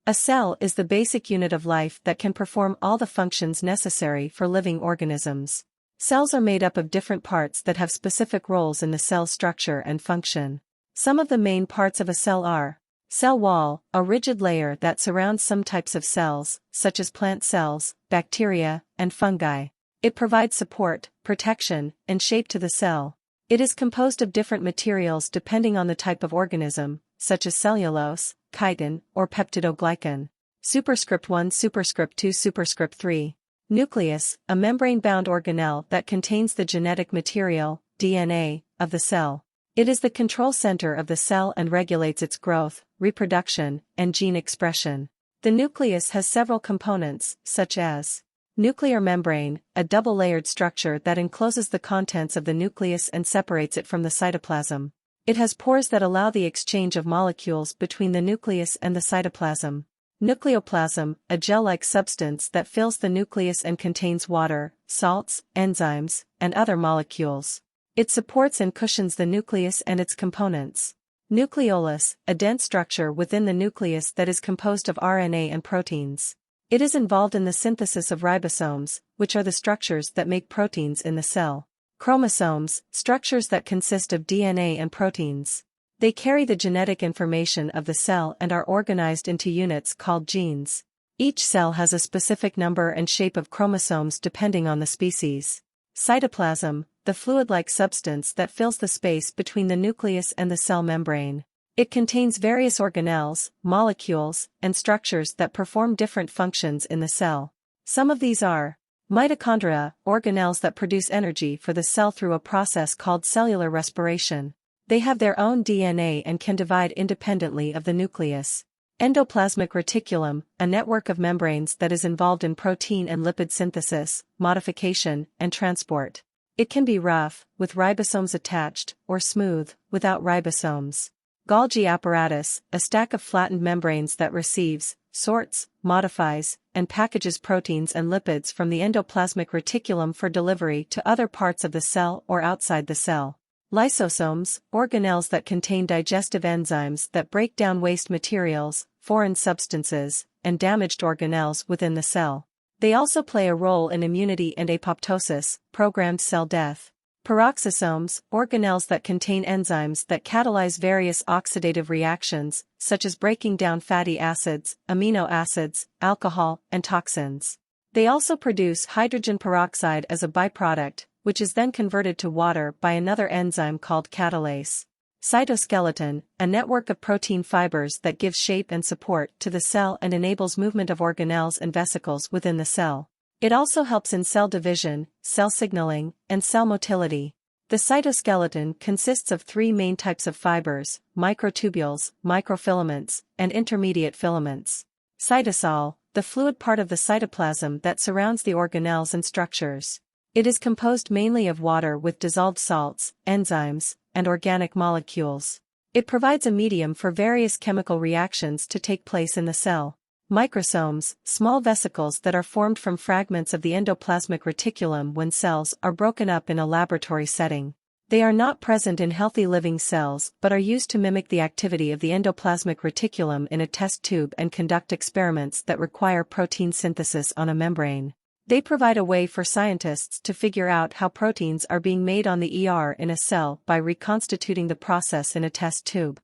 A cell is the basic unit of life that can perform all the functions necessary for living organisms. Cells are made up of different parts that have specific roles in the cell structure and function. Some of the main parts of a cell are: cell wall, a rigid layer that surrounds some types of cells, such as plant cells, bacteria, and fungi. It provides support, protection, and shape to the cell. It is composed of different materials depending on the type of organism, such as cellulose, chitin, or peptidoglycan. Superscript 1, Superscript 2, Superscript 3. Nucleus, a membrane-bound organelle that contains the genetic material, DNA, of the cell. It is the control center of the cell and regulates its growth, reproduction, and gene expression. The nucleus has several components, such as nuclear membrane, a double-layered structure that encloses the contents of the nucleus and separates it from the cytoplasm. It has pores that allow the exchange of molecules between the nucleus and the cytoplasm. Nucleoplasm, a gel-like substance that fills the nucleus and contains water, salts, enzymes, and other molecules. It supports and cushions the nucleus and its components. Nucleolus, a dense structure within the nucleus that is composed of RNA and proteins. It is involved in the synthesis of ribosomes, which are the structures that make proteins in the cell. Chromosomes, structures that consist of DNA and proteins. They carry the genetic information of the cell and are organized into units called genes. Each cell has a specific number and shape of chromosomes depending on the species. Cytoplasm, the fluid-like substance that fills the space between the nucleus and the cell membrane. It contains various organelles, molecules, and structures that perform different functions in the cell. Some of these are mitochondria, organelles that produce energy for the cell through a process called cellular respiration. They have their own DNA and can divide independently of the nucleus. Endoplasmic reticulum, a network of membranes that is involved in protein and lipid synthesis, modification, and transport. It can be rough, with ribosomes attached, or smooth, without ribosomes. Golgi apparatus, a stack of flattened membranes that receives, sorts, modifies, and packages proteins and lipids from the endoplasmic reticulum for delivery to other parts of the cell or outside the cell. Lysosomes, organelles that contain digestive enzymes that break down waste materials, foreign substances, and damaged organelles within the cell. They also play a role in immunity and apoptosis, programmed cell death. Peroxisomes, organelles that contain enzymes that catalyze various oxidative reactions, such as breaking down fatty acids, amino acids, alcohol, and toxins. They also produce hydrogen peroxide as a byproduct, which is then converted to water by another enzyme called catalase. Cytoskeleton, a network of protein fibers that gives shape and support to the cell and enables movement of organelles and vesicles within the cell. It also helps in cell division, cell signaling, and cell motility. The cytoskeleton consists of three main types of fibers: microtubules, microfilaments, and intermediate filaments. Cytosol, the fluid part of the cytoplasm that surrounds the organelles and structures. It is composed mainly of water with dissolved salts, enzymes, and organic molecules. It provides a medium for various chemical reactions to take place in the cell. Microsomes, small vesicles that are formed from fragments of the endoplasmic reticulum when cells are broken up in a laboratory setting. They are not present in healthy living cells but are used to mimic the activity of the endoplasmic reticulum in a test tube and conduct experiments that require protein synthesis on a membrane. They provide a way for scientists to figure out how proteins are being made on the ER in a cell by reconstituting the process in a test tube.